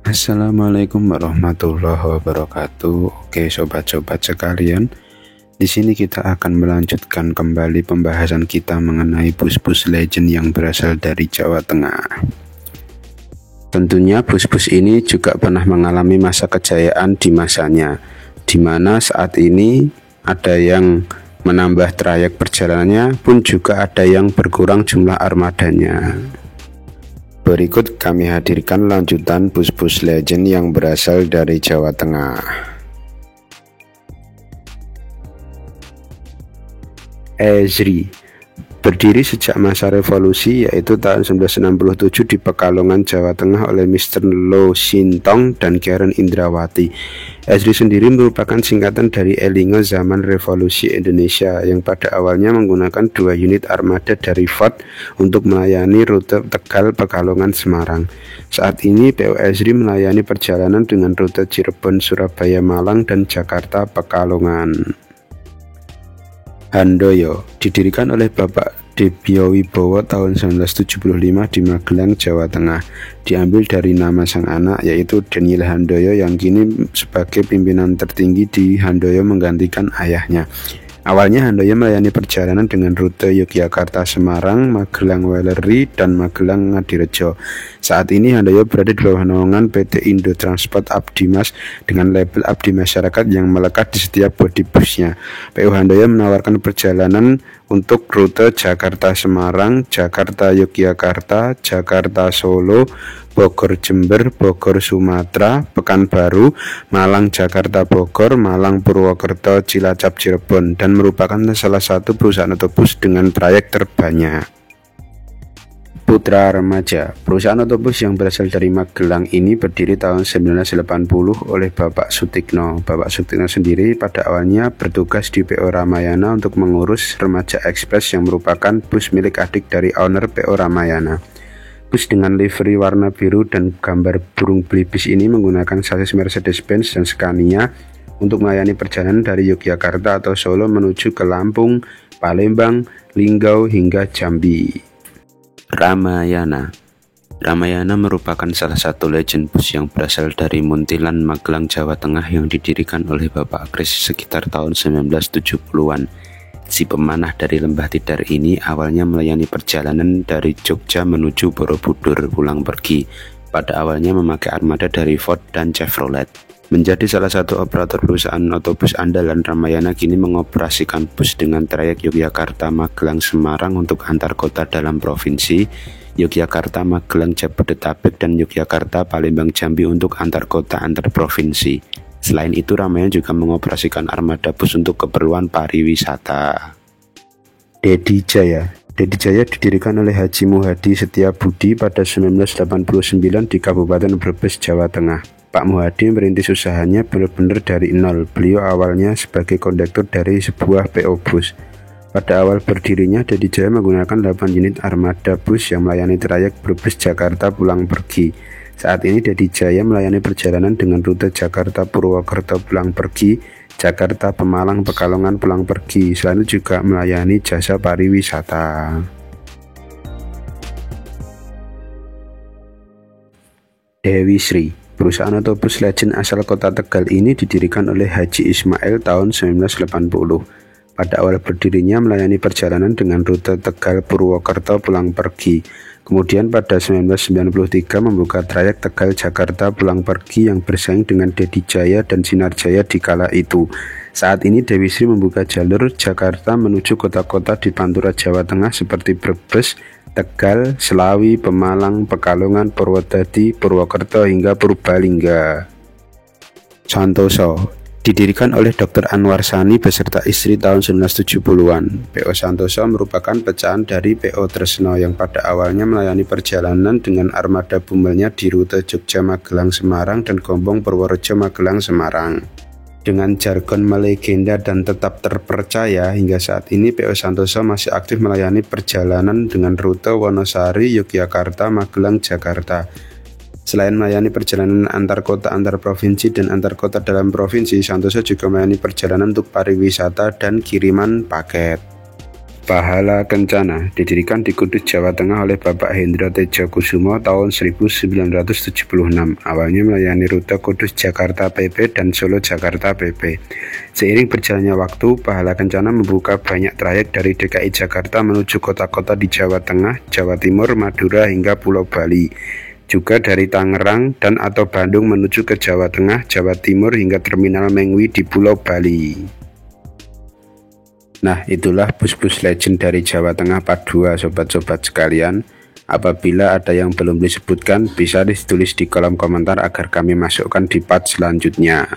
Assalamualaikum warahmatullahi wabarakatuh. Oke, sobat-sobat sekalian, di sini kita akan melanjutkan kembali pembahasan kita mengenai bus-bus legend yang berasal dari Jawa Tengah. Tentunya bus-bus ini juga pernah mengalami masa kejayaan di masanya, di mana saat ini ada yang menambah trayek perjalanannya, pun juga ada yang berkurang jumlah armadanya. Berikut kami hadirkan lanjutan bus-bus legend yang berasal dari Jawa Tengah. Ezri berdiri sejak masa revolusi, yaitu tahun 1967 di Pekalongan, Jawa Tengah oleh Mr. Lo Sintong dan Karen Indrawati. Ezri sendiri merupakan singkatan dari Elingo Zaman Revolusi Indonesia yang pada awalnya menggunakan 2 unit armada dari Ford untuk melayani rute Tegal, Pekalongan, Semarang. Saat ini PO Ezri melayani perjalanan dengan rute Cirebon, Surabaya, Malang, dan Jakarta, Pekalongan. Handoyo didirikan oleh Bapak Debyo Wibowo tahun 1975 di Magelang, Jawa Tengah. Diambil dari nama sang anak, yaitu Daniel Handoyo, yang kini sebagai pimpinan tertinggi di Handoyo menggantikan ayahnya. Awalnya Handoyo melayani perjalanan dengan rute Yogyakarta, Semarang, Magelang Welleri, dan Magelang Ngadirejo. Saat ini Handoyo berada di bawah naungan PT Indo Transport Abdimas dengan label Abdi Masyarakat yang melekat di setiap bodi busnya. PU Handoyo menawarkan perjalanan untuk rute Jakarta Semarang, Jakarta Yogyakarta, Jakarta Solo, Bogor Jember, Bogor Sumatera, Pekanbaru, Malang Jakarta Bogor, Malang Purwokerto, Cilacap Cirebon, dan merupakan salah satu perusahaan otobus dengan trayek terbanyak. Putra Remaja, perusahaan otobus yang berasal dari Magelang ini berdiri tahun 1980 oleh Bapak Sutikno. Bapak Sutikno sendiri pada awalnya bertugas di PO Ramayana untuk mengurus Remaja Express yang merupakan bus milik adik dari owner PO Ramayana. Bus dengan livery warna biru dan gambar burung belibis ini menggunakan sasis Mercedes-Benz dan Scania untuk melayani perjalanan dari Yogyakarta atau Solo menuju ke Lampung, Palembang, Linggau, hingga Jambi. Ramayana merupakan salah satu legend bus yang berasal dari Muntilan, Magelang, Jawa Tengah yang didirikan oleh Bapak Kris sekitar tahun 1970-an. Si pemanah dari Lembah Tidar ini awalnya melayani perjalanan dari Jogja menuju Borobudur pulang pergi. Pada awalnya memakai armada dari Ford dan Chevrolet. Menjadi salah satu operator perusahaan otobus andalan, Ramayana kini mengoperasikan bus dengan trayek Yogyakarta, Magelang, Semarang untuk antar kota dalam provinsi, Yogyakarta, Magelang, Jabodetabek, dan Yogyakarta, Palembang, Jambi untuk antar kota antar provinsi. Selain itu, Ramayana juga mengoperasikan armada bus untuk keperluan pariwisata. Dedi Jaya didirikan oleh Haji Muhadi Setiabudi pada 1989 di Kabupaten Brebes, Jawa Tengah. Pak Muhadi merintis usahanya benar-benar dari nol. Beliau awalnya sebagai kondektur dari sebuah PO bus. Pada awal berdirinya, Dedi Jaya menggunakan 8 unit armada bus yang melayani trayek Brebes Jakarta pulang pergi. Saat ini Dedi Jaya melayani perjalanan dengan rute Jakarta Purwokerto pulang pergi, Jakarta Pemalang Pekalongan pulang pergi. Selain itu juga melayani jasa pariwisata. Dewi Sri, perusahaan otobus legend asal kota Tegal ini didirikan oleh Haji Ismail tahun 1980. Pada awal berdirinya melayani perjalanan dengan rute Tegal Purwokerto pulang pergi. Kemudian pada 1993 membuka trayek Tegal Jakarta pulang pergi yang bersaing dengan Dedi Jaya dan Sinar Jaya di kala itu. Saat ini Dewi Sri membuka jalur Jakarta menuju kota-kota di Pantura Jawa Tengah seperti Brebes, Tegal, Selawi, Pemalang, Pekalongan, Purwodadi, Purwokerto, hingga Purbalingga. Santoso didirikan oleh Dr. Anwar Sani beserta istri tahun 1970-an. PO Santoso merupakan pecahan dari PO Tresno yang pada awalnya melayani perjalanan dengan armada bumelnya di rute Jogja Magelang Semarang dan Gombong Purworejo Magelang Semarang. Dengan jargon melegenda dan tetap terpercaya, hingga saat ini PO Santoso masih aktif melayani perjalanan dengan rute Wonosari, Yogyakarta, Magelang, Jakarta. Selain melayani perjalanan antar kota, antar provinsi, dan antar kota dalam provinsi, Santoso juga melayani perjalanan untuk pariwisata dan kiriman paket. Pahala Kencana didirikan di Kudus, Jawa Tengah oleh Bapak Hendra Tejokusumo tahun 1976. Awalnya melayani rute Kudus Jakarta PP dan Solo Jakarta PP. Seiring berjalannya waktu, Pahala Kencana membuka banyak trayek dari DKI Jakarta menuju kota-kota di Jawa Tengah, Jawa Timur, Madura hingga Pulau Bali. Juga dari Tangerang dan atau Bandung menuju ke Jawa Tengah, Jawa Timur hingga Terminal Mengwi di Pulau Bali. Nah, itulah bus-bus legend dari Jawa Tengah Part 2, sobat-sobat sekalian. Apabila ada yang belum disebutkan, bisa ditulis di kolom komentar agar kami masukkan di part selanjutnya.